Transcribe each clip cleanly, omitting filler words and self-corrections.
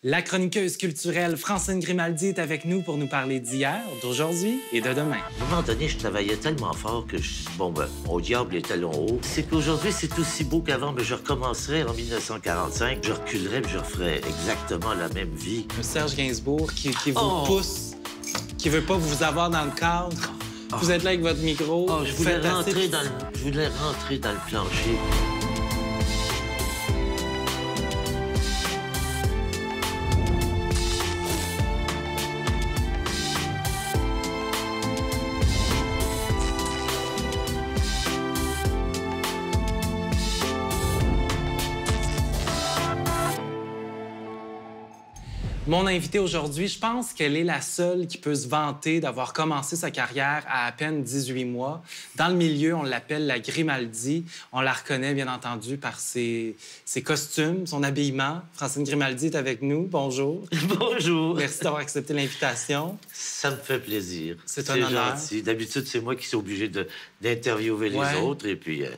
La chroniqueuse culturelle Francine Grimaldi est avec nous pour nous parler d'hier, d'aujourd'hui et de demain. À un moment donné, je travaillais tellement fort que au diable les talons hauts. C'est qu'aujourd'hui, c'est aussi beau qu'avant, mais je recommencerai en 1945. Je reculerai, mais je referai exactement la même vie. Serge Gainsbourg qui vous pousse, qui veut pas vous avoir dans le cadre. Vous êtes là avec votre micro. Je voulais rentrer dans le plancher. Mon invitée aujourd'hui, je pense qu'elle est la seule qui peut se vanter d'avoir commencé sa carrière à peine 18 mois. Dans le milieu, on l'appelle la Grimaldi. On la reconnaît, bien entendu, par ses costumes, son habillement. Francine Grimaldi est avec nous. Bonjour. Bonjour. Merci d'avoir accepté l'invitation. Ça me fait plaisir. C'est un honneur. Gentil. D'habitude, c'est moi qui suis obligé d'interviewer les autres. Et puis, là,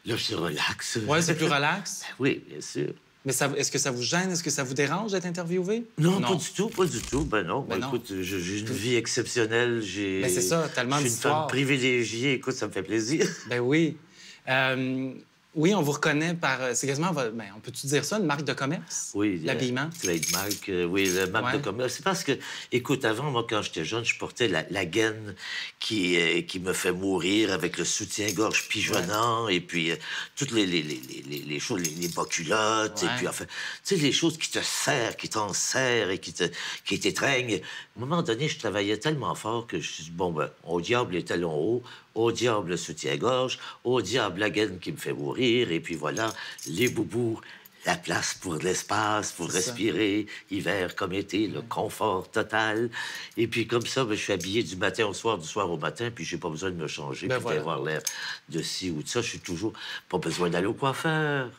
je suis relax. Oui, c'est plus relax? Oui, bien sûr. Mais est-ce que ça vous gêne? Est-ce que ça vous dérange d'être interviewé? Non, pas du tout, pas du tout. Ben non. Ben non. Écoute, j'ai une vie exceptionnelle. Ben c'est ça, tellement d'histoires. Je suis une femme privilégiée. Écoute, ça me fait plaisir. Ben oui. Oui, on vous reconnaît par... C'est quasiment... on peut-tu dire ça, une marque de commerce? Oui. L'habillement? Trademark, oui, la marque de commerce. C'est parce que, écoute, avant, moi, quand j'étais jeune, je portais la gaine qui me fait mourir avec le soutien-gorge pigeonnant et puis toutes les choses, les bas culottes et puis, enfin, tu sais, les choses qui te serrent, qui t'enserrent et qui t'étreignent. À un moment donné, je travaillais tellement fort que je suis dit, au diable les talons hauts, au diable le soutien-gorge, au diable la gaine qui me fait mourir, et puis voilà, les boubous, la place pour l'espace, pour respirer, hiver comme été, le confort total. Et puis comme ça, je suis habillé du matin au soir, du soir au matin, puis j'ai pas besoin de me changer, puis d'avoir l'air de ci ou de ça. Je suis toujours pas besoin d'aller au coiffeur.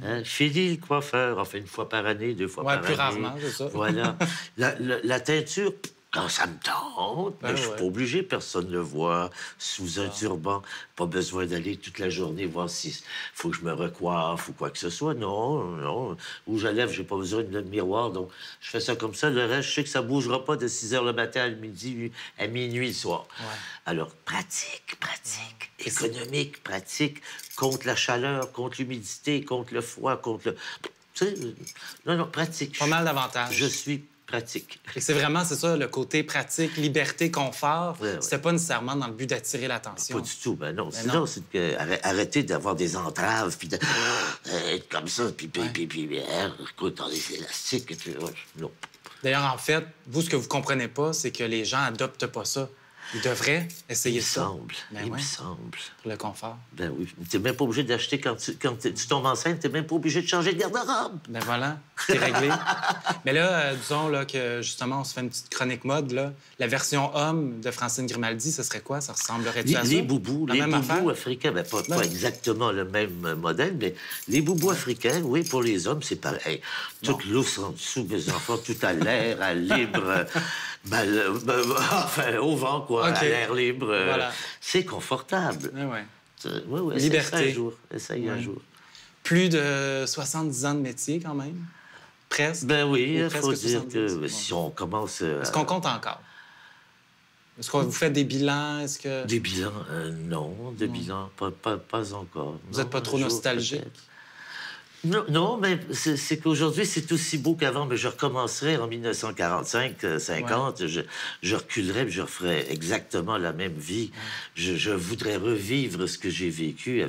Hein? Fini le coiffeur, enfin une fois par année, 2 fois par année. Plus rarement, c'est ça. Voilà. La teinture... Quand ça me tente, je suis pas obligé, personne ne le voit, sous un turban. Pas besoin d'aller toute la journée voir s'il faut que je me recoiffe ou quoi que ce soit. Non. Où je lève, j'ai pas besoin de miroir, donc je fais ça comme ça. Le reste, je sais que ça bougera pas de 6 h le matin à minuit le soir. Ouais. Alors, pratique, économique, pratique, contre la chaleur, contre l'humidité, contre le froid, contre le... Tu sais, non, pratique. Pas mal d'avantages. Je suis pratique. Et c'est vraiment, c'est ça, le côté pratique, liberté, confort. C'était pas nécessairement dans le but d'attirer l'attention. Pas du tout, non. Sinon, c'est arrêter d'avoir des entraves, puis d'être comme ça, puis écoute, dans les élastiques, et puis, non. D'ailleurs, en fait, vous, ce que vous comprenez pas, c'est que les gens adoptent pas ça. Ils devraient essayer ça. Il me semble. Pour le confort. Ben oui. T'es même pas obligé d'acheter quand tu tombes enceinte, t'es même pas obligé de changer de garde-robe. Ben voilà, c'est réglé. Mais là, disons là, que justement, on se fait une petite chronique mode. Là. La version homme de Francine Grimaldi, ce serait quoi? Ça ressemblerait-tu à ça? Les boubous africains. Ben, pas exactement le même modèle, mais les boubous africains, oui, pour les hommes, c'est pareil. Toute l'ousse en dessous, mes enfants, tout à l'air, à libre, enfin, au vent, quoi. À l'air libre. Voilà. C'est confortable. Oui. Liberté. Essaye un jour. Plus de 70 ans de métier, quand même. Presque. Ben oui, il faut dire que si on commence... Est-ce qu'on compte encore? Est-ce que vous faites des bilans? Des bilans? Non, bilans, pas encore. Vous n'êtes pas trop nostalgique? Non, mais c'est qu'aujourd'hui, c'est aussi beau qu'avant, mais je recommencerai en 1945-50. Je reculerai, puis je referai exactement la même vie. Je voudrais revivre ce que j'ai vécu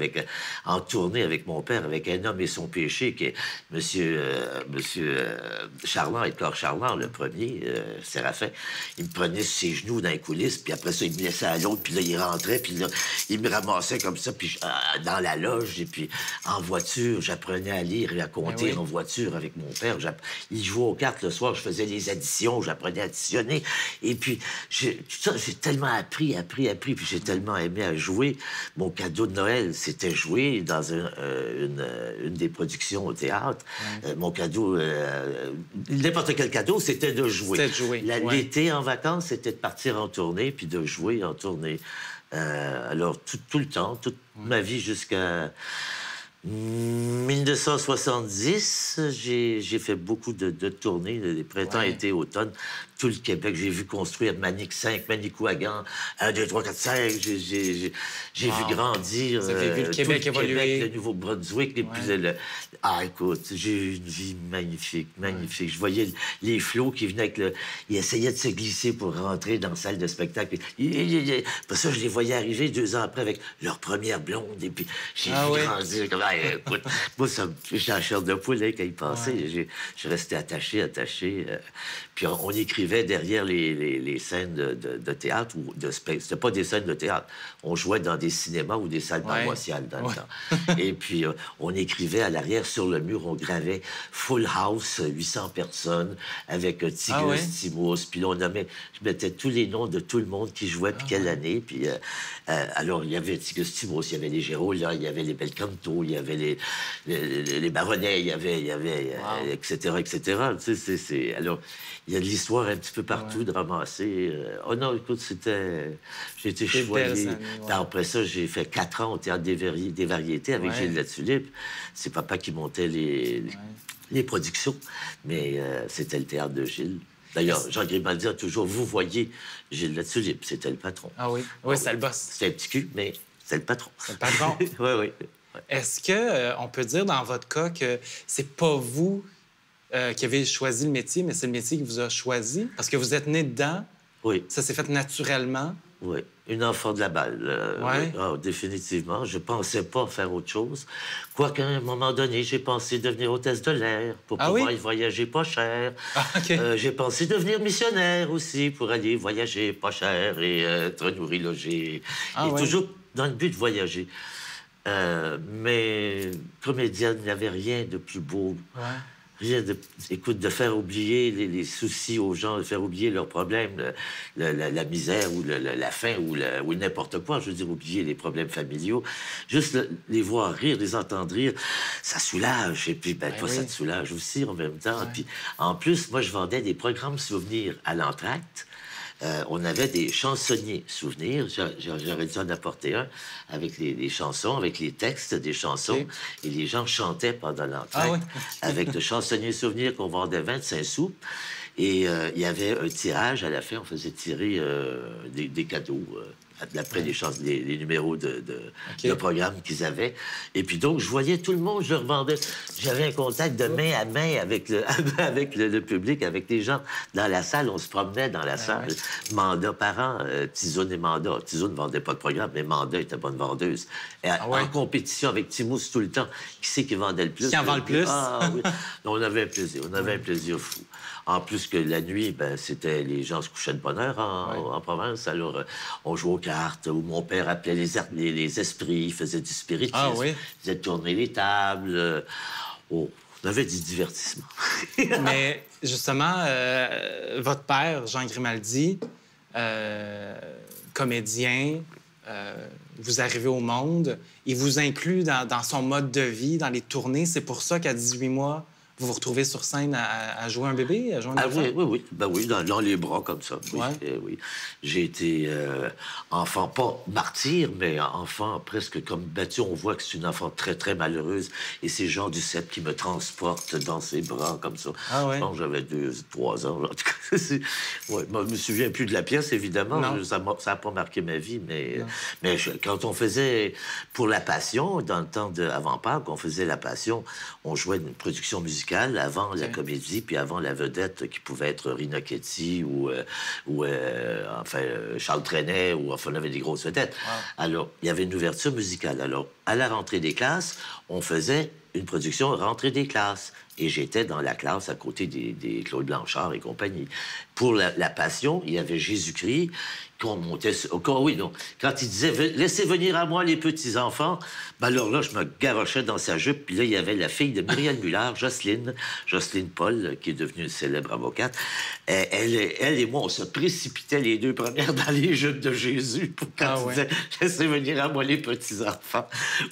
en tournée avec mon père, avec Un homme et son péché, qui est Monsieur Charland, Edgar Charland, le premier, Séraphin. Il me prenait sur ses genoux dans les coulisses, puis après ça, il me laissait à l'autre, puis là, il rentrait, puis là, il me ramassait comme ça, puis dans la loge, et puis en voiture, j'apprenais à lire et à compter en voiture avec mon père. Il jouait aux cartes le soir, je faisais les additions, j'apprenais à additionner. Et puis, j'ai tellement appris, puis j'ai tellement aimé à jouer. Mon cadeau de Noël, c'était jouer dans une des productions au théâtre. Mon cadeau, n'importe quel cadeau, c'était de jouer. C'était de jouer. L'été, en vacances, c'était de partir en tournée, puis de jouer en tournée. Alors, tout le temps, toute ma vie jusqu'à 1970, j'ai fait beaucoup de tournées, les printemps, été, automne, tout le Québec. J'ai vu construire Manic 5, Manicouagan, 1, 2, 3, 4, 5. J'ai vu grandir Vous avez vu le Québec évoluer. Québec, le Nouveau-Brunswick. Écoute, j'ai eu une vie magnifique, magnifique. Je voyais les flots qui venaient avec le... Ils essayaient de se glisser pour rentrer dans la salle de spectacle. Pour ça, je les voyais arriver 2 ans après avec leur première blonde. Et puis, j'ai vu grandir. Écoute, moi, j'étais en chair de poule quand ils passaient. Je restais attaché. Puis on écrivait derrière les scènes de théâtre ou de spectacle. C'était pas des scènes de théâtre. On jouait dans des cinémas ou des salles paroissiales dans le temps. Et puis on écrivait à l'arrière sur le mur, on gravait Full House, 800 personnes, avec Tigres Timos. Puis là, je mettais tous les noms de tout le monde qui jouait, puis quelle année. Puis alors, il y avait Tigres Timos, il y avait les Gérola, il y avait les Belcanto, il y avait les Baronnets, il y avait etc., etc. Tu sais, alors, il y a de l'histoire un petit peu partout de ramasser. Oh non, écoute, j'ai été choyé. Après ça, j'ai fait 4 ans au Théâtre des Variétés avec Gilles Latulippe. C'est papa qui montait les productions, mais c'était le théâtre de Gilles. D'ailleurs, Jean Grimaldi a toujours, vous voyez, Gilles Latulippe, c'était le patron. Ah oui, c'est le boss. C'était un petit cul, mais c'est le patron. C'est le patron. Oui. Est-ce que on peut dire dans votre cas que c'est pas vous qui avez choisi le métier, mais c'est le métier qui vous a choisi? Parce que vous êtes né dedans. Oui. Ça s'est fait naturellement. Oui. Une enfant de la balle. Oui. Oh, définitivement. Je pensais pas faire autre chose. Quoiqu'à un moment donné, j'ai pensé devenir hôtesse de l'air pour pouvoir y voyager pas cher. J'ai pensé devenir missionnaire aussi pour aller voyager pas cher et être nourri, logé. Toujours dans le but de voyager. Mais comédienne, il n'y avait rien de plus beau. Rien de faire oublier les soucis aux gens, de faire oublier leurs problèmes, la misère ou la faim ou n'importe quoi. Je veux dire, oublier les problèmes familiaux. Juste les voir rire, les entendre rire, ça soulage. Et puis, toi, ça te soulage aussi en même temps. Puis, en plus, moi, je vendais des programmes souvenirs à l'entracte. On avait des chansonniers souvenirs. J'aurais dû en apporter un avec les chansons, avec les textes des chansons. Et les gens chantaient pendant l'entracte avec de chansonniers souvenirs qu'on vendait 25 sous. Et il y avait un tirage à la fin. On faisait tirer des cadeaux d'après les numéros de programme qu'ils avaient. Et puis donc, je voyais tout le monde, je leur vendais. J'avais un contact de main à main avec le public, avec les gens dans la salle. On se promenait dans la salle. Mandat par an, Tizoune et Mandat. Tizoune ne vendait pas de programme, mais Mandat était bonne vendeuse. En compétition avec Timous tout le temps. Qui c'est qui vendait le plus? Qui en vend le plus? On avait un plaisir. On avait un plaisir fou. En plus que la nuit, c'était les gens se couchaient de bonne heure en province. Alors, on jouait aux cartes, où mon père appelait les esprits, il faisait du spiritisme, il faisait tourner les tables. On avait du divertissement. Mais justement, votre père, Jean Grimaldi, comédien, vous arrivez au monde, il vous inclut dans son mode de vie, dans les tournées. C'est pour ça qu'à 18 mois, vous vous retrouvez sur scène à jouer un bébé, à jouer un enfant? Oui. Dans les bras, comme ça. Oui. J'ai été enfant, pas martyr, mais enfant presque comme battu. On voit que c'est une enfant très, très malheureuse. Et c'est Jean Duceppe qui me transporte dans ses bras, comme ça. Je pense que j'avais 2-3 ans. Là. En tout cas, je me souviens plus de la pièce, évidemment. Ça n'a pas marqué ma vie. Mais quand on faisait pour La Passion, dans le temps avant Pâques, on faisait La Passion, on jouait une production musicale avant la comédie, puis avant la vedette qui pouvait être Rina Ketty ou Charles Trenet, ou enfin, on avait des grosses vedettes. Alors, il y avait une ouverture musicale. Alors, à la rentrée des classes, on faisait une production rentrée des classes. Et j'étais dans la classe à côté des Claude Blanchard et compagnie. Pour la Passion, il y avait Jésus-Christ qu'on montait... Quand il disait « Laissez venir à moi les petits-enfants », alors là, je me garochais dans sa jupe. Puis là, il y avait la fille de Muriel Muller, Jocelyne Paul, qui est devenue une célèbre avocate. Elle et moi, on se précipitait les deux premières dans les jupes de Jésus pour quand il disait « Laissez venir à moi les petits-enfants ».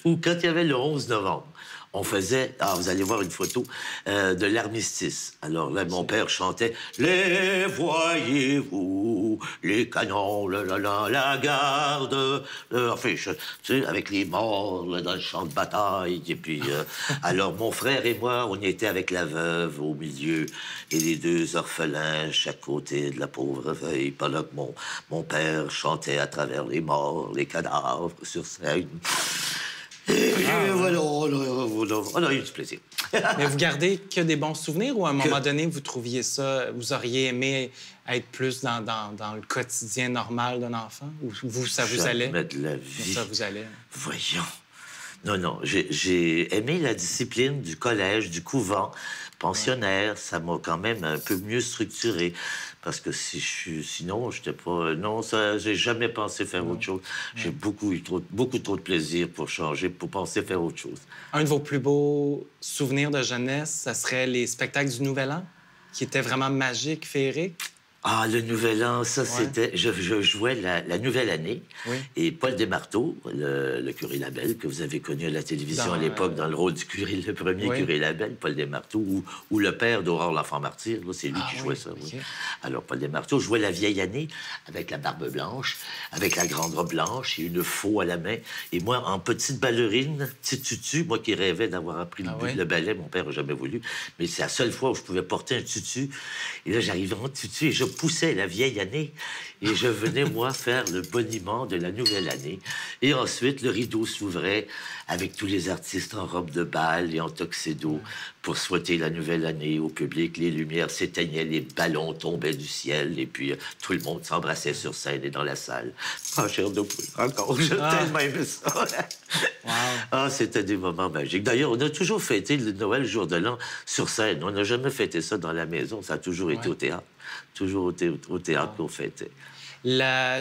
Ou quand il y avait le 11 novembre. On faisait, vous allez voir une photo, de l'armistice. Alors là, mon père chantait « Les voyez-vous, les canons, la garde... Enfin, tu sais, avec les morts là, dans le champ de bataille. Et puis, alors, mon frère et moi, on était avec la veuve au milieu et les deux orphelins chaque côté de la pauvre veuve, pendant que mon père chantait à travers les morts, les cadavres sur scène. Et voilà, on a eu du plaisir. Mais vous gardez que des bons souvenirs ou à un moment donné, vous trouviez ça, vous auriez aimé être plus dans le quotidien normal d'un enfant? Ou vous, ça vous allait? Jamais de la vie. Ça vous allait? Voyons. Non, j'ai aimé la discipline du collège, du couvent, pensionnaire. Ça m'a quand même un peu mieux structuré. Parce que sinon, j'étais pas... Non, j'ai jamais pensé faire autre chose. J'ai beaucoup trop de plaisir pour changer, pour penser faire autre chose. Un de vos plus beaux souvenirs de jeunesse, ça serait les spectacles du Nouvel An, qui étaient vraiment magiques, féeriques? Le Nouvel An, ça, c'était... Je jouais la Nouvelle Année. Oui. Et Paul Desmarteaux, le curé Labelle, que vous avez connu à la télévision à l'époque, dans le rôle du curé, le premier curé Labelle, Paul Desmarteaux, ou le père d'Aurore l'Enfant Martyr, c'est lui qui jouait ça. Oui. Alors, Paul Desmarteaux jouait la vieille année avec la barbe blanche, avec la grande robe blanche et une faux à la main. Et moi, en petite ballerine, petit tutu, moi qui rêvais d'avoir appris le ballet, mon père n'a jamais voulu, mais c'est la seule fois où je pouvais porter un tutu. Et là, j'arrivais en tutu et je poussais la vieille année et je venais, moi, faire le boniment de la nouvelle année. Et ensuite, le rideau s'ouvrait avec tous les artistes en robe de bal et en tuxedo pour souhaiter la nouvelle année au public. Les lumières s'éteignaient, les ballons tombaient du ciel et puis tout le monde s'embrassait sur scène et dans la salle. Chair de poule, encore, j'ai tellement aimé ça. C'était des moments magiques. D'ailleurs, on a toujours fêté le Noël, le jour de l'an, sur scène. On n'a jamais fêté ça dans la maison. Ça a toujours été au théâtre. Toujours au théâtre qu'on fêtait.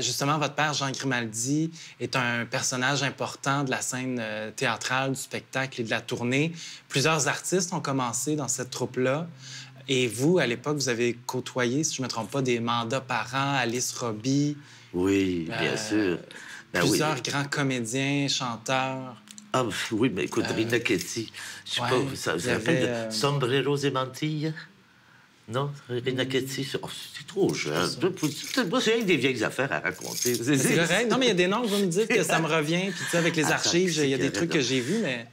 Justement, votre père, Jean Grimaldi, est un personnage important de la scène théâtrale, du spectacle et de la tournée. Plusieurs artistes ont commencé dans cette troupe-là. Et vous, à l'époque, vous avez côtoyé, si je ne me trompe pas, des Mandats Parent, Alice Robbie. Oui, bien sûr. Plusieurs grands comédiens, chanteurs. Oui, mais écoute, Rina Ketty, je sais pas, ça se rappelle de Sombreros et Mantilles? Non, Rina Ketty, c'est trop jeune. Moi, c'est rien que des vieilles affaires à raconter. C'est correct. Non, mais il y a des noms que vous me dites que ça me revient. Puis, tu sais, avec les archives, il y a des trucs que j'ai vus, mais...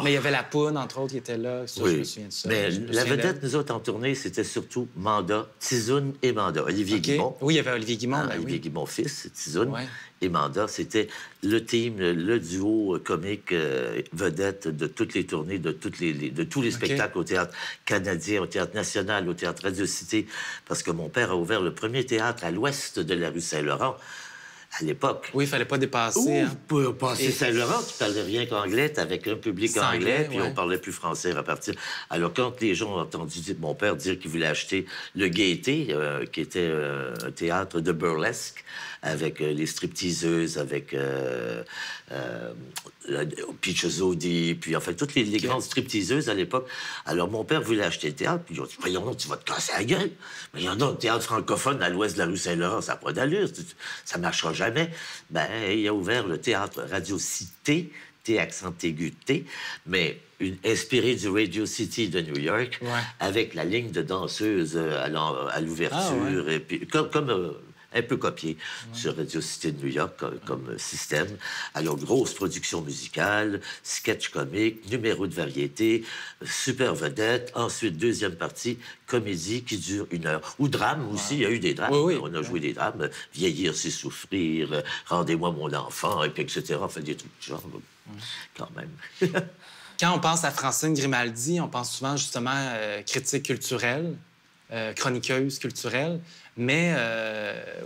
Mais il y avait La Poune, entre autres, qui était là. Ça, je me souviens de ça. Mais la vedette, nous autres, en tournée, c'était surtout Manda, Tizoun et Manda. Olivier Guimond. Oui, il y avait Olivier Guimond. Olivier Guimond, fils, Tizoun. Et Manda, c'était le team, le duo comique vedette de toutes les tournées, de tous les spectacles au Théâtre canadien, au Théâtre national, au Théâtre Radio-Cité, parce que mon père a ouvert le premier théâtre à l'ouest de la rue Saint-Laurent. À l'époque. Oui, il fallait pas dépasser. Pour passer Saint-Laurent, tu parlais rien qu'anglais, avec un public anglais, puis on parlait plus français à partir. Alors, quand les gens ont entendu mon père dire qu'il voulait acheter le Gaieté, qui était un théâtre de burlesque, avec les stripteaseuses, avec Peach Zodi, puis enfin, toutes les grandes stripteaseuses à l'époque. Alors, mon père voulait acheter le théâtre, puis ils ont dit, voyons donc, tu vas te casser la gueule. Mais il y en a un théâtre francophone à l'ouest de la rue Saint-Laurent, ça n'a pas d'allure, ça marchera jamais. Ben, il a ouvert le théâtre Radio-Cité, T accent aigu T, mais inspiré du Radio City de New York, avec la ligne de danseuses à l'ouverture, et puis comme un peu copié sur Radio Cité de New York comme système. Alors, grosse production musicale, sketch comique, numéro de variété, super vedette. Ensuite, deuxième partie, comédie qui dure 1 heure. Ou drame aussi, il y a eu des drames. On a joué des drames. Vieillir, c'est souffrir, rendez-moi mon enfant, et puis etc. On fait des trucs du genre, quand même. Quand on pense à Francine Grimaldi, on pense souvent justement critique culturelle, chroniqueuse culturelle. Mais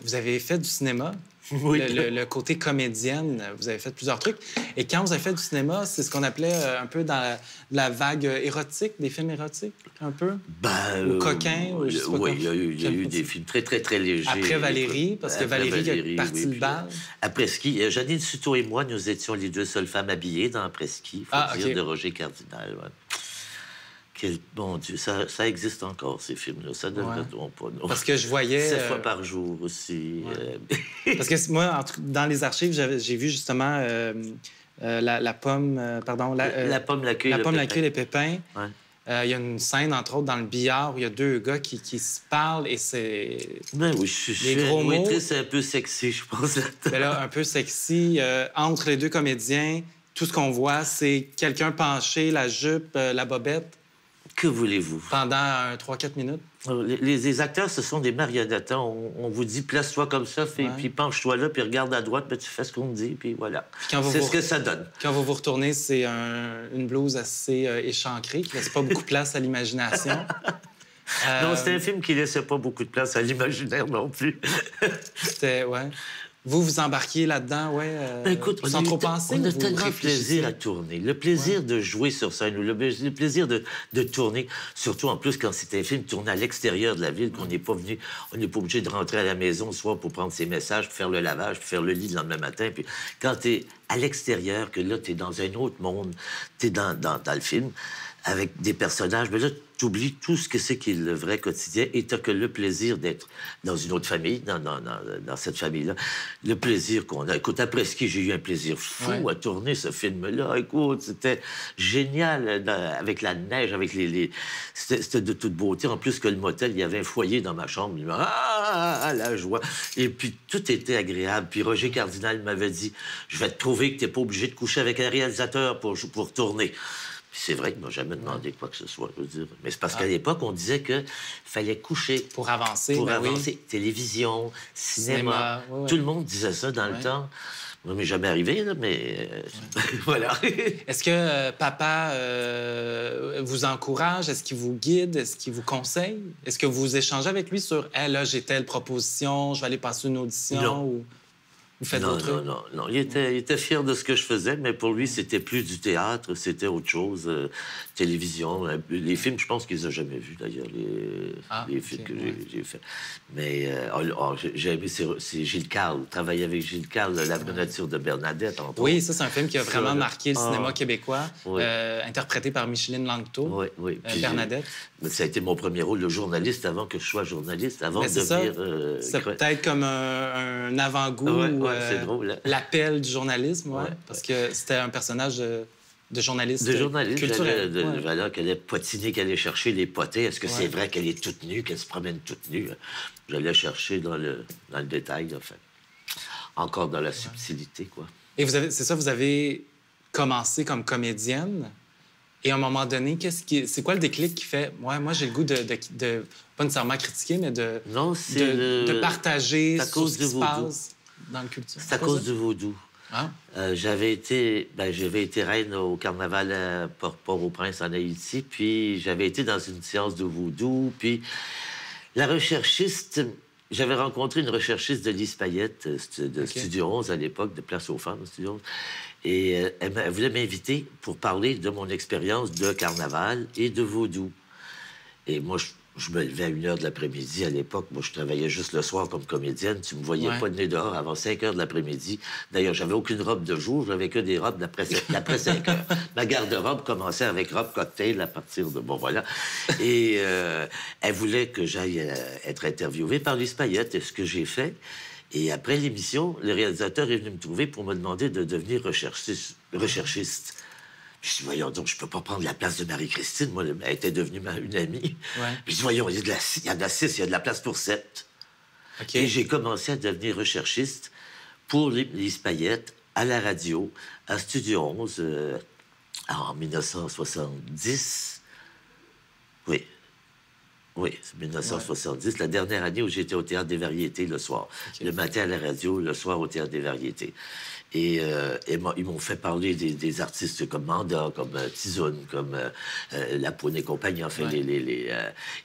vous avez fait du cinéma. Oui. Le côté comédienne, vous avez fait plusieurs trucs. Et quand vous avez fait du cinéma, c'est ce qu'on appelait un peu dans la vague érotique, des films érotiques, un peu? Ou coquins? Ou je sais pas il y a eu des films très, très, très légers. Après Valérie, parce que Valérie a parti le bal. Après-ski, Janine Suto et moi, nous étions les deux seules femmes habillées dans Après-ski, faut dire, de Roger Cardinal. Quel bon Dieu, ça existe encore, ces films-là. Ça ne devrait pas, non. Parce que je voyais... 7 fois par jour aussi. Parce que moi, dans les archives, j'ai vu justement la pomme, pardon, La pomme, la queue, la le pomme, la pépin. queue, les pépins. Ouais. Il y a une scène, entre autres, dans le billard où il y a deux gars qui se parlent et c'est... Ben oui, je suis Les gros oui, mots. c'est un peu sexy, je pense, là-dedans. Ben là, un peu sexy. Entre les deux comédiens, tout ce qu'on voit, c'est quelqu'un penché, la jupe, la bobette, Que voulez-vous? pendant 3-4 minutes. Les acteurs, ce sont des marionnettes. Hein. On vous dit, place-toi comme ça, puis penche-toi là, puis regarde à droite, puis tu fais ce qu'on te dit, puis voilà. C'est ce que ça donne. Quand vous vous retournez, c'est une blouse assez échancrée, qui laisse pas beaucoup de place à l'imagination. Non, c'était un film qui laissait pas beaucoup de place à l'imaginaire non plus. C'était, ouais. Vous embarquiez là-dedans, ouais, Ben écoute, sans trop penser. on a vous tellement de réfléchissez? plaisir à tourner. Le plaisir de jouer sur scène, ou le plaisir de tourner, surtout en plus quand c'est un film tourné à l'extérieur de la ville, qu'on n'est pas venu, on n'est pas obligé de rentrer à la maison le soir pour prendre ses messages, pour faire le lavage, pour faire le lit le lendemain matin. Puis quand tu es à l'extérieur, que là, tu es dans un autre monde, tu es dans le film, avec des personnages, mais là, tu oublies tout ce que c'est qui est le vrai quotidien et tu que le plaisir d'être dans une autre famille, dans cette famille-là. Le plaisir qu'on a. Écoute, après ski, j'ai eu un plaisir fou à tourner ce film-là. Écoute, c'était génial, avec la neige, avec c'était de toute beauté. En plus que le motel, il y avait un foyer dans ma chambre. La joie. Et puis, tout était agréable. Puis Roger Cardinal m'avait dit, je vais te prouver que tu n'es pas obligé de coucher avec un réalisateur pour tourner. C'est vrai qu'il m'a jamais demandé quoi que ce soit, je veux dire. Mais c'est parce qu'à l'époque, on disait qu'il fallait coucher. Pour avancer, Pour ben avancer. Oui. Télévision, cinéma. Ouais. Tout le monde disait ça dans le temps. Moi, m'est jamais arrivé, là, mais voilà. Est-ce que papa vous encourage? Est-ce qu'il vous guide? Est-ce qu'il vous conseille? Est-ce que vous échangez avec lui sur hey, « là, j'ai telle proposition, je vais aller passer une audition? » Non. Ou vous faites Non, d'autres trucs? non. Il était fier de ce que je faisais, mais pour lui, c'était plus du théâtre, c'était autre chose. Télévision, les films, je pense qu'il les a jamais vus, d'ailleurs, les films que j'ai faits. Mais j'ai aimé, c'est Gilles Carle, travailler avec Gilles Carle, La vraie nature de Bernadette, entre Oui, autres. ça, c'est un film qui a vraiment marqué le cinéma québécois, Oui. interprété par Micheline Langto, Oui. Puis Bernadette. ça a été mon premier rôle de journaliste avant que je sois journaliste, avant de devenir... C'est peut-être comme un avant-goût c'est drôle, hein? l'appel du journalisme, parce que c'était un personnage de journaliste culturel. Voilà, qu'elle est potinée, qu'elle allait chercher les potets. Est-ce que c'est vrai qu'elle est toute nue, qu'elle se promène toute nue? J'allais chercher dans le détail, enfin. Encore dans la subtilité, quoi. Et vous avez commencé comme comédienne. Et à un moment donné, c'est quoi le déclic qui fait... moi, j'ai le goût de pas nécessairement critiquer, mais de partager sur ce qui se passe dans le culture. C'est à cause du vaudou. Ah. J'avais été reine au carnaval à Port-au-Prince en Haïti, puis j'avais été dans une séance de vaudou, puis la recherchiste... J'avais rencontré une recherchiste de Lise Payette, de Studio 11 à l'époque, de Place aux Femmes, Studio 11. Et elle voulait m'inviter pour parler de mon expérience de carnaval et de vaudou. Et moi, je me levais à 1h de l'après-midi à l'époque. Moi, je travaillais juste le soir comme comédienne. Tu me voyais pas de nez dehors avant 5h de l'après-midi. D'ailleurs, j'avais aucune robe de jour. J'avais que des robes d'après 5h. Ma garde-robe commençait avec robe cocktail à partir de... Bon, voilà. Et elle voulait que j'aille être interviewée par Lise Payette. Et ce que j'ai fait... Et après l'émission, le réalisateur est venu me trouver pour me demander de devenir recherchiste. Je dis, voyons donc, je peux pas prendre la place de Marie-Christine. Moi, elle était devenue une amie. Je dis, voyons, il y en a 6, il y a de la place pour 7. Et j'ai commencé à devenir recherchiste pour Lise Payette à la radio, à Studio 11, en 1970. Oui, c'est 1970, la dernière année où j'étais au Théâtre des Variétés le soir. Le matin à la radio, le soir au Théâtre des Variétés. Et ils m'ont fait parler des artistes comme Manda, comme Tizoun, comme La Poune et compagnie. Enfin,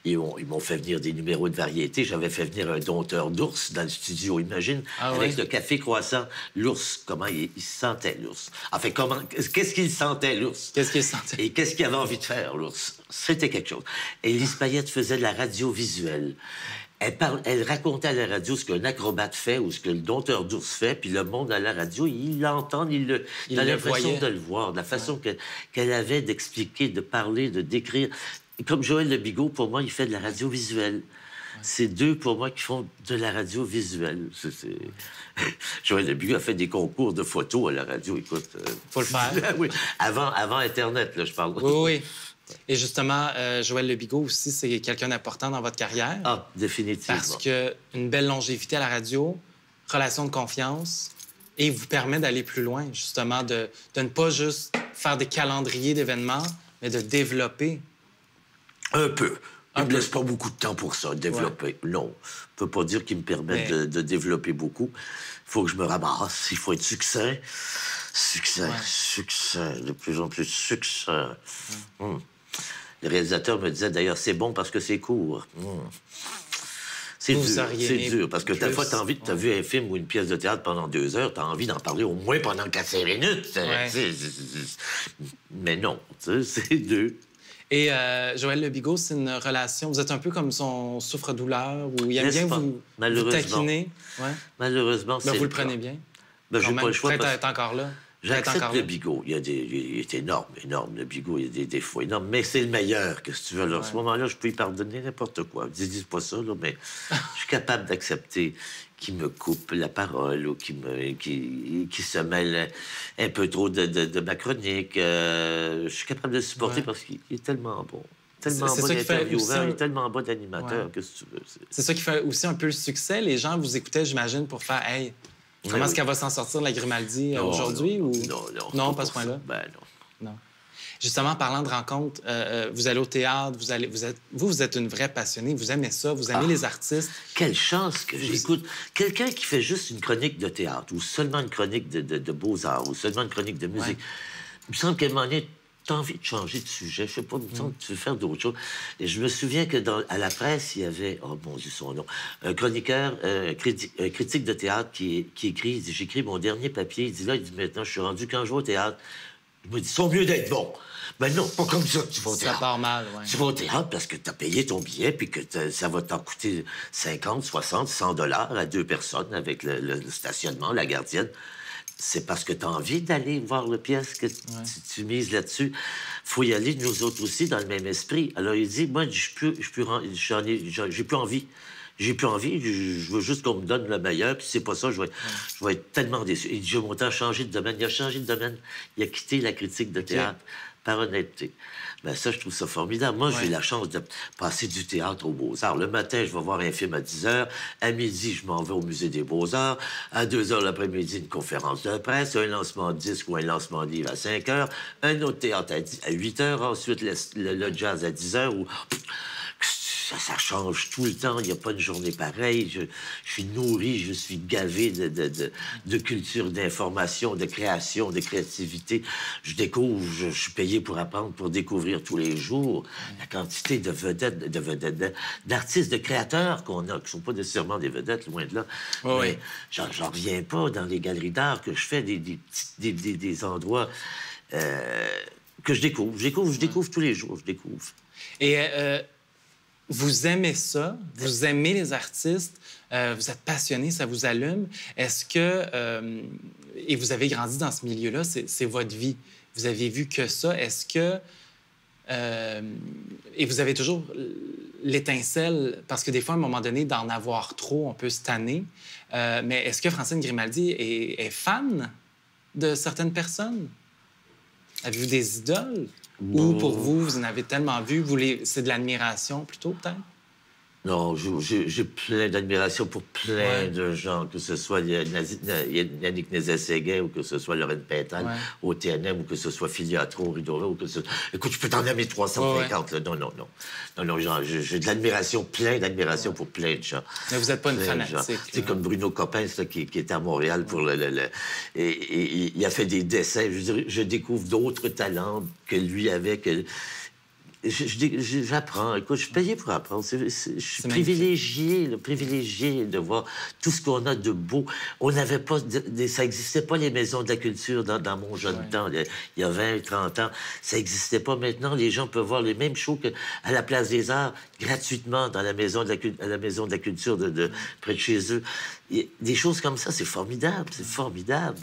ils m'ont fait venir des numéros de variété. J'avais fait venir un dompteur d'ours dans le studio, imagine, avec le café croissant. L'ours, comment il sentait, l'ours? Enfin, qu'est-ce qu'il sentait, l'ours? Qu'est-ce qu'il sentait? Et qu'est-ce qu'il avait envie de faire, l'ours? C'était quelque chose. Et Lise Payette faisait de la radio visuelle. Elle racontait à la radio ce qu'un acrobate fait ou ce que le dompteur d'ours fait, puis le monde à la radio, il l'entend, il a l'impression de le voir, de la façon qu'elle avait d'expliquer, de parler, de décrire. comme Joël Le Bigot, pour moi, il fait de la radio visuelle. C'est deux, pour moi, qui font de la radio visuelle. Joël Le Bigot a fait des concours de photos à la radio, écoute. Faut le faire. Oui, avant Internet, là, je parle. Oui, oui. Et justement, Joël Le Bigot aussi, c'est quelqu'un d'important dans votre carrière. Ah, définitivement. Parce qu'une belle longévité à la radio, relation de confiance, et il vous permet d'aller plus loin, justement, de ne pas juste faire des calendriers d'événements, mais de développer. Un peu. Il ne me laisse pas beaucoup de temps pour ça, développer. Ouais. Non, je ne peux pas dire qu'il me permette de développer beaucoup. Il faut que je me ramasse, il faut être succinct. Succès, de plus en plus succès. Le réalisateur me disait d'ailleurs, c'est bon parce que c'est court. C'est dur, parce que des fois, t'as vu un film ou une pièce de théâtre pendant 2 heures, t'as envie d'en parler au moins pendant 4 minutes. Ouais. Mais non, c'est dur. Et Joël Le Bigot, c'est une relation... Vous êtes un peu comme son souffre-douleur, où il aime bien vous taquiner. Ouais. Malheureusement, c'est vous le prenez bien? Ben, j'ai pas le choix. Peut-être être encore là. J'accepte Le Bigot. Il est énorme, Le Bigot, il y a des défauts énormes. Mais c'est le meilleur, que si tu veux. Alors, à ce moment-là, je peux lui pardonner n'importe quoi. Dis pas ça, là, mais je suis capable d'accepter qu'il me coupe la parole ou qu'il se mêle un peu trop de ma chronique. Je suis capable de le supporter parce qu'il est tellement bon. Tellement bon d'intervieweur, il est tellement bon d'animateur, que si tu veux. C'est ça qui fait aussi un peu le succès. Les gens vous écoutaient, j'imagine, pour faire « Hey, comment est-ce qu'elle va s'en sortir, la Grimaldi, aujourd'hui? » Non, pas à ce point-là? Ben non. Justement, en parlant de rencontres, vous allez au théâtre, vous êtes une vraie passionnée, vous aimez ça, vous aimez les artistes. Quelle chance que j'écoute. Quelqu'un qui fait juste une chronique de théâtre, ou seulement une chronique de beaux-arts, ou seulement une chronique de musique. Il me semble qu'à un moment donné, t'as envie de changer de sujet, je sais pas, il me semble que tu veux faire d'autres choses. Et je me souviens que à la presse, il y avait, oh mon Dieu, son nom, un chroniqueur, critique de théâtre qui écrit, il dit, j'écris mon dernier papier, il dit maintenant, je suis rendu quand je vais au théâtre. Je me dis, sont mieux d'être bon. Mais non, pas comme ça que tu vas au théâtre. Ça part mal, oui. Tu vas au théâtre parce que tu as payé ton billet puis que ça va t'en coûter 50, 60, 100 $ à 2 personnes avec le stationnement, la gardienne. C'est parce que tu as envie d'aller voir le pièce que tu mises là-dessus. Faut y aller, nous autres aussi, dans le même esprit. Alors, il dit, moi, j'ai plus envie. J'ai plus envie, je veux juste qu'on me donne le meilleur, puis c'est pas ça, je vais être tellement déçu. Il dit, j'ai mon temps changé de domaine. Il a changé de domaine. Il a quitté la critique de théâtre, par honnêteté. Ben ça, je trouve ça formidable. Moi, j'ai eu la chance de passer du théâtre aux Beaux-Arts. Le matin, je vais voir un film à 10 h. À midi, je m'en vais au Musée des Beaux-Arts. À 2 h l'après-midi, une conférence de presse, un lancement de disque ou un lancement de livre à 5 h, un autre théâtre à 8 h, ensuite le jazz à 10 h, ou... Ça change tout le temps. Il n'y a pas une journée pareille. Je suis nourri, je suis gavé de culture, d'information, de création, de créativité. Je découvre, je suis payé pour apprendre, pour découvrir tous les jours. La quantité de vedettes, d'artistes, de créateurs qu'on a, qui ne sont pas nécessairement des vedettes, loin de là. Mais j'en reviens pas dans les galeries d'art que je fais, des endroits que je découvre. Je découvre tous les jours, je découvre. Et... vous aimez ça, vous aimez les artistes, vous êtes passionné, ça vous allume. Est-ce que... et vous avez grandi dans ce milieu-là, c'est votre vie. Vous avez vu que ça. Est-ce que... et vous avez toujours l'étincelle, parce que des fois, à un moment donné, d'en avoir trop, on peut se tanner. Mais est-ce que Francine Grimaldi est fan de certaines personnes? Avez-vous des idoles? Ou pour vous, vous en avez tellement vu, c'est de l'admiration plutôt, peut-être? Non, j'ai plein d'admiration pour plein de gens, que ce soit Yannick Nézet-Séguin ou que ce soit Lorraine Pintal au TNM ou que ce soit Filiatro au Rideau ou que ce... Écoute, je peux t'en nommer 350, là. Non, j'ai de l'admiration, plein d'admiration pour plein de gens. Mais vous n'êtes pas une fanatique. C'est comme Bruno Coppens, là, qui était à Montréal pour et il a fait des dessins. Je veux dire, je découvre d'autres talents que lui avait, j'apprends. Écoute, je suis payé pour apprendre. Je suis privilégié de voir tout ce qu'on a de beau. On n'avait pas... ça n'existait pas, les maisons de la culture, dans mon jeune temps. Il y a 20, 30 ans. Ça n'existait pas. Maintenant, les gens peuvent voir les mêmes shows qu'à la Place des Arts, gratuitement, dans la maison de la culture près de chez eux. Des choses comme ça, c'est formidable. C'est formidable.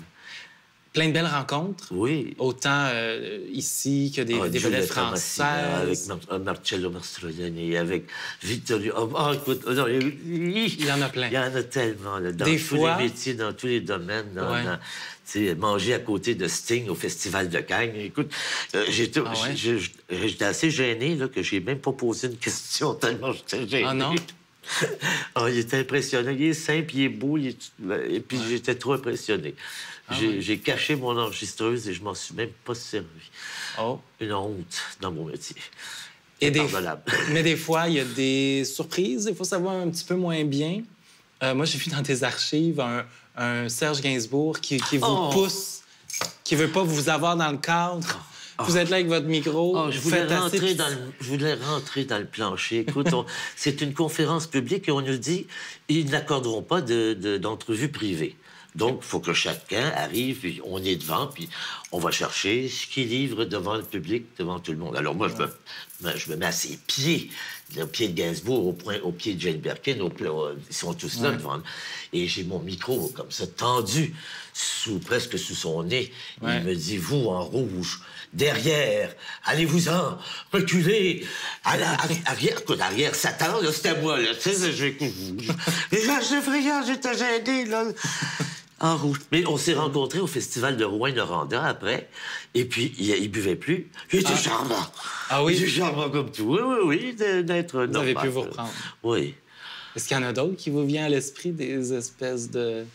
Plein de belles rencontres. Oui. Autant ici que des vedettes Giulietta Massina, avec françaises. Marcello Mastroianni, avec Vittorio... écoute, non, Il y en a plein. il y en a tellement, là, dans Des tous fois... les métiers, dans tous les domaines. Ouais. Tu sais, manger à côté de Sting au Festival de Cannes. Écoute, j'étais assez gêné là, que j'ai même pas posé une question tellement j'étais gêné. Ah non? Il était impressionnant. Il est simple, il est beau, et puis j'étais trop impressionné. J'ai caché mon enregistreuse et je m'en suis même pas servi. Oh. Une honte dans mon métier. Et mais des fois, il y a des surprises. Des fois, ça va un petit peu moins bien. Moi, j'ai vu dans tes archives un Serge Gainsbourg qui vous pousse, qui veut pas vous avoir dans le cadre. Vous êtes là avec votre micro. Je voulais rentrer dans le plancher. Écoute, c'est une conférence publique et on nous dit ils n'accorderont pas d'entrevue privée. Donc, il faut que chacun arrive, puis on est devant, puis on va chercher ce qu'il livre devant le public, devant tout le monde. Alors moi, je me mets à ses pieds, au pied de Gainsbourg, au pied de Jane Birkin, ils sont tous là devant. Et j'ai mon micro comme ça, tendu, presque sous son nez. Il me dit, vous, en rouge, derrière, allez-vous-en, reculez, arrière, Satan, là, c'était moi, là, tu sais, j'étais gêné, là. En rouge. Mais on s'est rencontrés au festival de Rouen-Noranda après, et puis il buvait plus. Il était charmant. Ah oui? Il était charmant comme tout. Oui, d'être normal. Vous avez pu vous reprendre. Oui. Est-ce qu'il y en a d'autres qui vous viennent à l'esprit, des espèces de...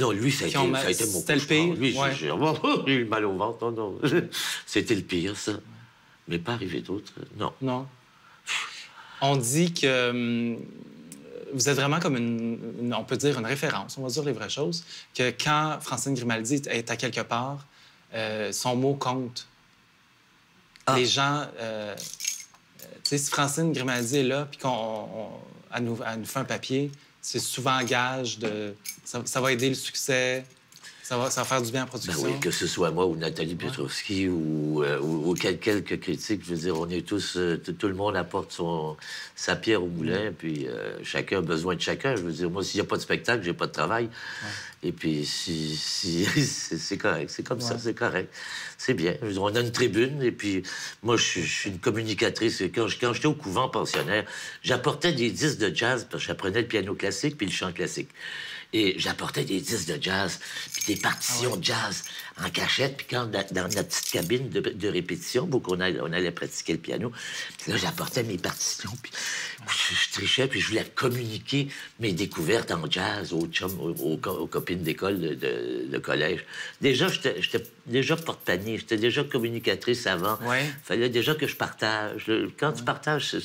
Non, lui, ça a été mon C'était le pire? Lui, j'ai eu mal au ventre. Non. C'était le pire, ça. Mais pas arrivé d'autres, non. Non. On dit que... vous êtes vraiment comme on peut dire une référence, on va dire les vraies choses, que quand Francine Grimaldi est à quelque part, son mot compte. Les gens... tu sais, si Francine Grimaldi est là, puis qu'elle nous fait un papier, c'est souvent gage de... Ça va aider le succès, ça va faire du bien à la production. Ben oui, que ce soit moi ou Nathalie Piotrowski ou quelques critiques, je veux dire, on est tous... tout le monde apporte sa pierre au moulin, puis chacun a besoin de chacun. Je veux dire, moi, s'il n'y a pas de spectacle, j'ai pas de travail. Et puis, c'est correct, c'est comme ça, c'est correct. C'est bien. Je veux dire, on a une tribune, et puis moi, je suis une communicatrice. Quand j'étais au couvent pensionnaire, j'apportais des disques de jazz, parce que j'apprenais le piano classique puis le chant classique. Et j'apportais des disques de jazz, puis des partitions de jazz en cachette. Puis quand, dans notre petite cabine de répétition, où on allait pratiquer le piano, puis là, j'apportais mes partitions, puis je trichais, puis je voulais communiquer mes découvertes en jazz aux chums, aux copines d'école, de collège. Déjà, j'étais déjà porte-panier, j'étais déjà communicatrice avant. Ouais. Fallait déjà que je partage. Quand tu partages,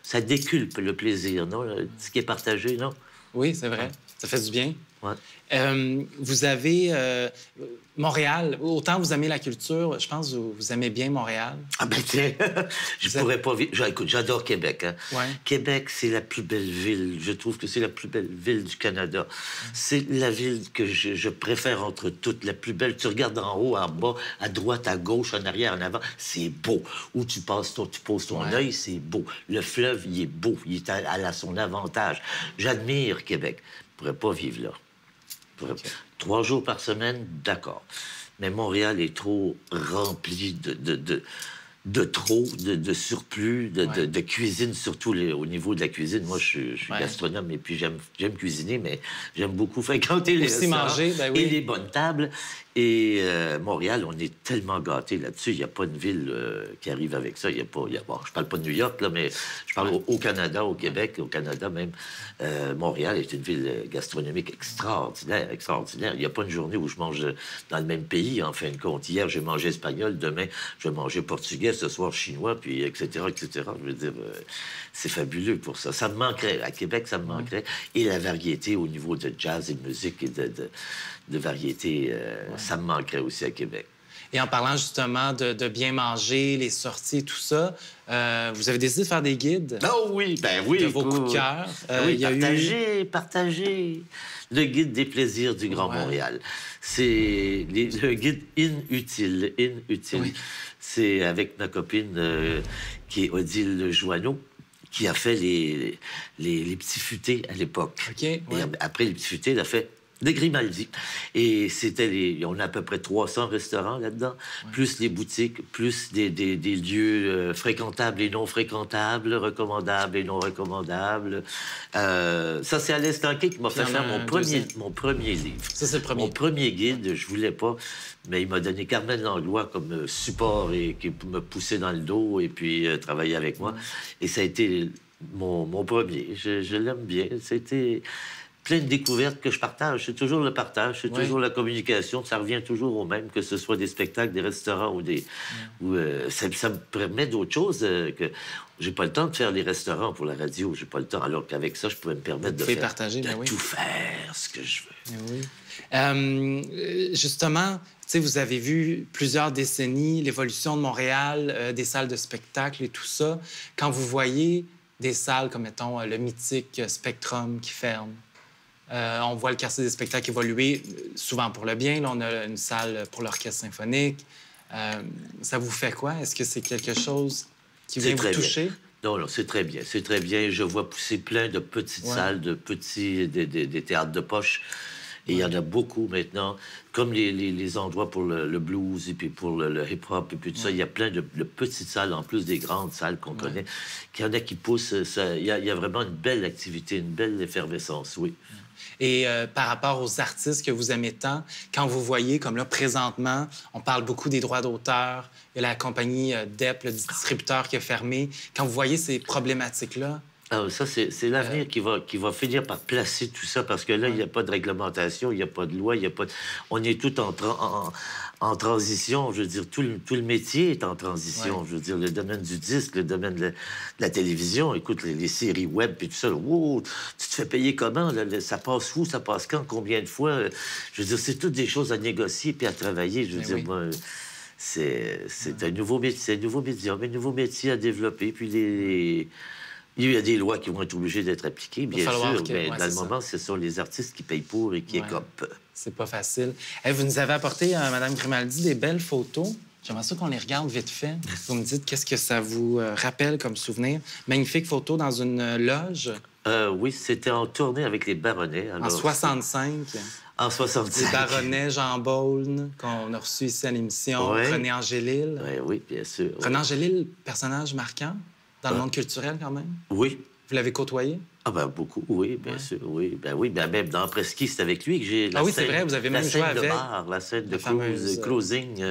ça déculpe le plaisir, non? Ce qui est partagé, non? Oui, c'est vrai. Ça fait du bien. Ouais. Vous avez Montréal. Autant vous aimez la culture, je pense que vous aimez bien Montréal. Ah ben tiens, je pourrais pas vivre... Écoute, j'adore Québec. Hein. Ouais. Québec, c'est la plus belle ville. Je trouve que c'est la plus belle ville du Canada. C'est la ville que je préfère entre toutes. La plus belle. Tu regardes en haut, en bas, à droite, à gauche, en arrière, en avant. C'est beau. Où tu poses ton œil, c'est beau. Le fleuve, il est beau. Il est à son avantage. J'admire Québec. Je pourrais pas vivre là. Okay. 3 jours par semaine, d'accord. Mais Montréal est trop rempli de trop, de surplus, de cuisine, surtout au niveau de la cuisine. Moi, je suis gastronome et puis j'aime cuisiner, mais j'aime beaucoup fréquenter les restaurants manger, ben oui. et les bonnes tables. Et Montréal, on est tellement gâtés là-dessus. Il n'y a pas une ville qui arrive avec ça. Bon, je parle pas de New York, là, mais je parle au Canada, au Québec, au Canada même. Montréal est une ville gastronomique extraordinaire, extraordinaire. Il n'y a pas une journée où je mange dans le même pays, en fin de compte. Hier, j'ai mangé espagnol, demain, je vais manger portugais, ce soir, chinois, puis etc., etc. Je veux dire, c'est fabuleux pour ça. Ça me manquerait. À Québec, ça me manquerait. Et la variété au niveau de jazz et de musique et de variété, ça me manquerait aussi à Québec. Et en parlant justement de bien manger, les sorties, tout ça, vous avez décidé de faire des guides. Oh oui, ben oui. De vos coups de cœur. Oui, partagez le guide des plaisirs du Grand Montréal. C'est le guide inutile. Oui. C'est avec ma copine qui est Odile Joanneau, qui a fait les petits futés à l'époque. Okay, ouais. Et après les petits futés, elle a fait de Grimaldi. Et on a à peu près 300 restaurants là-dedans, plus les boutiques, plus des lieux fréquentables et non fréquentables, recommandables et non recommandables. Ça, c'est Alain Stanquet qui m'a fait faire mon premier livre. Ça, c'est le premier. Mon premier guide, je voulais pas, mais il m'a donné Carmen Langlois comme support et qui me poussait dans le dos et puis travailler avec moi. Et ça a été mon premier. Je l'aime bien. C'était plein de découvertes que je partage. C'est toujours le partage, c'est toujours la communication. Ça revient toujours au même, que ce soit des spectacles, des restaurants ou des... ça me permet d'autres choses que... J'ai pas le temps de faire les restaurants pour la radio. J'ai pas le temps. Alors qu'avec ça, je pouvais me permettre de tout faire ce que je veux. Justement, vous avez vu plusieurs décennies l'évolution de Montréal, des salles de spectacle et tout ça. Quand vous voyez des salles comme, mettons, le mythique Spectrum qui ferme, on voit le quartier des spectacles évoluer, souvent pour le bien. Là, on a une salle pour l'orchestre symphonique. Ça vous fait quoi? Est-ce que c'est quelque chose qui vient vous toucher? Non, c'est très bien. C'est très bien. Je vois pousser plein de petites salles, des théâtres de poche. Et il y en a beaucoup maintenant. Comme les endroits pour le blues et puis pour le hip-hop et puis tout ça, il y a plein de petites salles, en plus des grandes salles qu'on connaît. Il y en a qui poussent. Il y a vraiment une belle activité, une belle effervescence, oui. Et par rapport aux artistes que vous aimez tant, quand vous voyez, comme là, présentement, on parle beaucoup des droits d'auteur, il y a la compagnie DEP, le distributeur qui a fermé. Quand vous voyez ces problématiques-là... ça, c'est l'avenir qui va finir par placer tout ça, parce que là, il n'y a pas de réglementation, il n'y a pas de loi, il y a pas de... On est tout en transition. Je veux dire, tout le métier est en transition. Je veux dire, le domaine du disque, le domaine de la télévision, écoute, les séries web et tout ça, wow, tu te fais payer comment? Là, ça passe où? Ça passe quand? Combien de fois? Je veux dire, c'est toutes des choses à négocier puis à travailler. Je veux dire, moi... C'est un nouveau métier, c'est un nouveau médium, un nouveau métier à développer. Puis il y a des lois qui vont être obligées d'être appliquées, bien sûr, mais dans le moment, ce sont les artistes qui payent pour et qui écopent. C'est pas facile. Vous nous avez apporté, Mme Grimaldi, des belles photos. J'aimerais ça qu'on les regarde vite fait. Vous me dites qu'est-ce que ça vous rappelle comme souvenir. Magnifique photo dans une loge. Oui, c'était en tournée avec les Baronnets. Alors, en 65. En 65. Les Baronnets, Jean Beaune, qu'on a reçu ici à l'émission, René Angélil. Oui, bien sûr. René Angélil, personnage marquant dans le monde culturel, quand même. Oui. Vous l'avez côtoyé? Ah ben beaucoup, oui, bien sûr, oui. Ben même dans Presqu'île, c'est avec lui que j'ai la scène, c'est vrai, vous avez même joué avec. La scène de closing,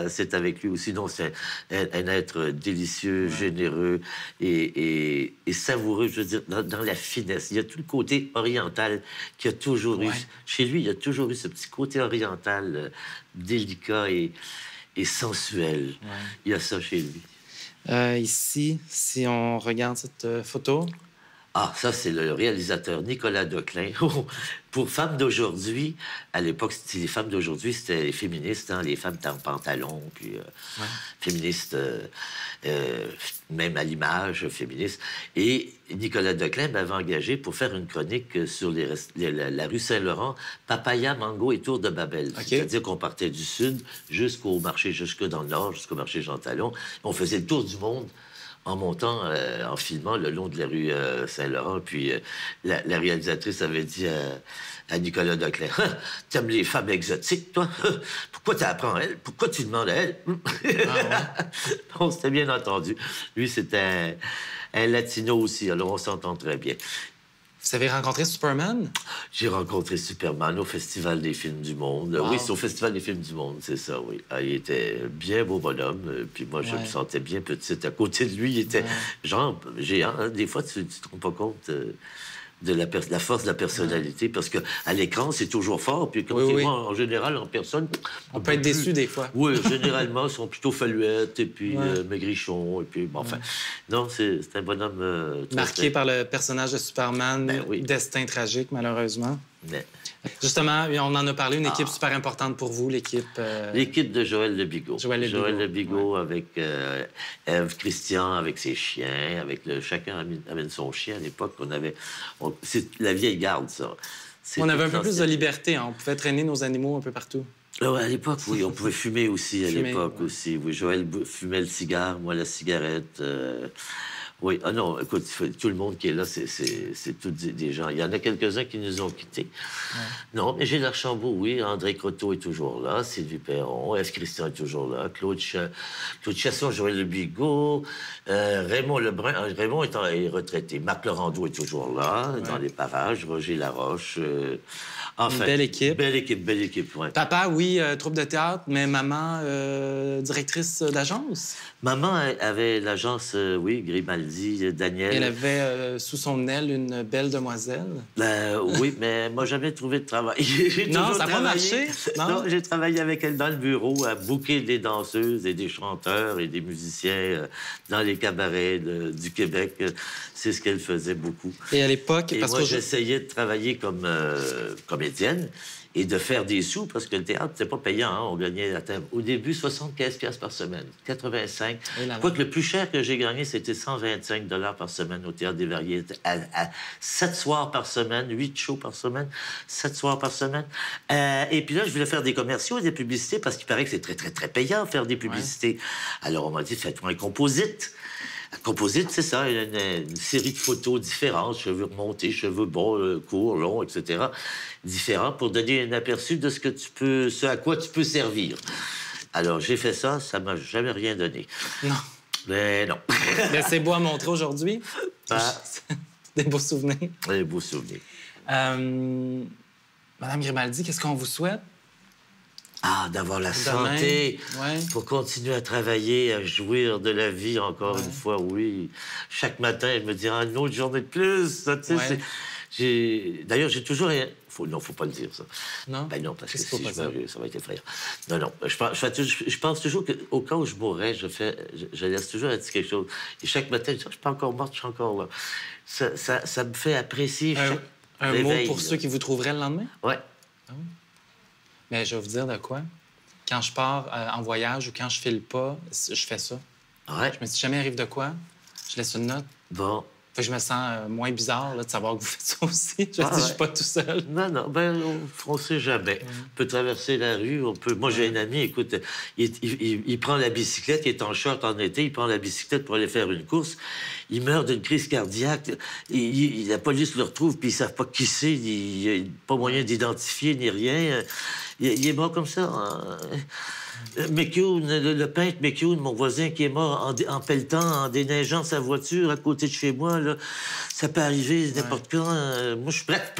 c'est avec lui aussi. Non, c'est un être délicieux, généreux et savoureux, je veux dire, dans la finesse. Il y a tout le côté oriental qui a toujours eu... Chez lui, il y a toujours eu ce petit côté oriental délicat et sensuel. Il y a ça chez lui. Ici, si on regarde cette photo... Ah, ça, c'est le réalisateur Nicolas Declin. Pour femmes d'aujourd'hui, à l'époque, les femmes d'aujourd'hui, c'était les féministes, hein, les femmes en pantalon, puis féministes, même à l'image, féministes. Et Nicolas Declin m'avait engagé pour faire une chronique sur la rue Saint-Laurent, Papaya, Mango et Tour de Babel. C'est-à-dire qu'on partait du sud jusqu'au marché, jusque dans le nord, jusqu'au marché Jean Talon. On faisait le tour du monde en montant, en filmant le long de la rue Saint-Laurent. Puis la réalisatrice avait dit à Nicolas Declin, « T'aimes les femmes exotiques, toi? Pourquoi tu apprends à elle? Pourquoi tu demandes à elle? » On s'était bien entendu. Lui, c'était un latino aussi, alors on s'entend très bien. Vous avez rencontré Superman? J'ai rencontré Superman au Festival des films du monde. Oui, c'est au Festival des films du monde, c'est ça, oui. Il était bien beau bonhomme, puis moi, je me sentais bien petite à côté de lui. Il était genre géant. Hein. Des fois, tu te rends pas compte de la force de la personnalité, parce qu'à l'écran, c'est toujours fort, puis comme tu vois, en général, en personne... On peut être déçu des fois. Oui, généralement, ils sont plutôt faluettes, et puis maigrichons, et puis... Bon, enfin, non, c'est un bonhomme... marqué par le personnage de Superman, destin tragique, malheureusement. Justement, on en a parlé, une équipe super importante pour vous, l'équipe... L'équipe de Joël Le Bigot. Joël Le Bigot avec Ève Christian, avec ses chiens, chacun amène son chien. À l'époque, c'est la vieille garde, ça. On avait un peu plus de liberté, hein. On pouvait traîner nos animaux un peu partout. À l'époque, oui, on pouvait fumer aussi, à l'époque aussi. Oui, Joël fumait le cigare, moi la cigarette. Oui, ah non, écoute, tout le monde qui est là, c'est tous des gens. Il y en a quelques-uns qui nous ont quittés. Ouais. Non, mais Gilles Archambault, oui. André Croteau est toujours là. Sylvie Perron. F. Christian est toujours là. Claude Chasson, Joël Le Bigot. Raymond Lebrun. Raymond est retraité. Marc Laurando est toujours là, dans les parages. Roger Laroche. Enfin, belle équipe. Belle équipe, oui. Papa, oui, troupe de théâtre, mais maman, directrice d'agence. Maman avait l'agence, oui, Grimaldi, Daniel. Elle avait sous son aile une belle demoiselle. Oui, mais elle m'a jamais trouvé de travail. Non, ça n'a pas marché. Non, j'ai travaillé avec elle dans le bureau à booker des danseuses et des chanteurs et des musiciens dans les cabarets du Québec. C'est ce qu'elle faisait beaucoup. Et à l'époque... Moi, j'essayais de travailler comme comédienne et de faire des sous, parce que le théâtre, c'était pas payant. Hein? On gagnait au début 75 piastres par semaine, 85. Quoique le plus cher que j'ai gagné, c'était 125 $ par semaine au Théâtre des Variétés, à 7 soirs par semaine, 8 shows par semaine, 7 soirs par semaine. Et puis là, je voulais faire des commerciaux et des publicités, parce qu'il paraît que c'est très, très, très payant faire des publicités. Ouais. Alors, on m'a dit, faites-moi un composite. Un composite, c'est ça, une série de photos différentes, cheveux remontés, cheveux bas, courts, longs, etc., différents, pour donner un aperçu de ce à quoi tu peux servir. Alors, j'ai fait ça, ça m'a jamais rien donné. Non. Mais non. Mais c'est beau à montrer aujourd'hui. Des beaux souvenirs. Des beaux souvenirs. Madame Grimaldi, qu'est-ce qu'on vous souhaite? Ah, d'avoir la santé pour continuer à travailler, à jouir de la vie encore une fois, oui. Chaque matin, je me dis, une autre journée de plus. D'ailleurs, j'ai toujours... Non, faut pas le dire, ça. Non? Ben non, parce que si je meurs, ça va être effrayant. Non. Je pense toujours qu'au cas où je mourrais, je laisse toujours un petit quelque chose. Et chaque matin, je dis, je suis pas encore morte, je suis encore là. Ça me fait apprécier un réveil, mot pour ceux qui vous trouveraient le lendemain? Oui. Ah oui? Mais je vais vous dire de quoi. Quand je pars en voyage ou quand je file pas, je fais ça. Ouais. Je me dis, si jamais arrive de quoi, je laisse une note. Bon. Fait que je me sens moins bizarre là, de savoir que vous faites ça aussi. Je suis pas tout seul. Non, ben on sait jamais. On peut traverser la rue, on peut... Moi, j'ai un ami, écoute, il prend la bicyclette, il est en short en été, il prend la bicyclette pour aller faire une course, il meurt d'une crise cardiaque, la police le retrouve, puis ils savent pas qui c'est, il n'y a pas moyen d'identifier ni rien. Il est mort comme ça. McCune, le peintre McCune, mon voisin qui est mort en pelletant, en déneigeant sa voiture à côté de chez moi, là, ça peut arriver n'importe quand. Moi, je suis prête,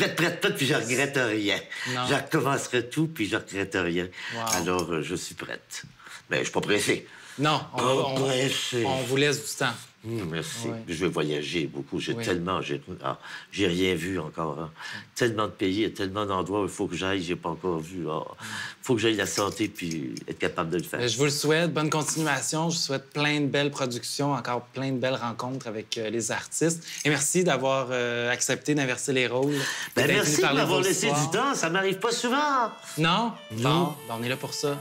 puis je regrette rien. Non. Je recommencerai tout, puis je regrette rien. Wow. Alors, je suis prête. Mais je suis pas pressé. Non, on vous laisse du temps. Merci. Ouais. Je vais voyager beaucoup. J'ai rien vu encore. Hein. Tellement de pays, tellement d'endroits où il faut que j'aille, j'ai pas encore vu. Il faut que j'aille la santé puis être capable de le faire. Je vous le souhaite. Bonne continuation. Je vous souhaite plein de belles productions, encore plein de belles rencontres avec les artistes. Et merci d'avoir accepté d'inverser les rôles. Merci de m'avoir laissé du temps. Ça m'arrive pas souvent. Non? Bon, on est là pour ça.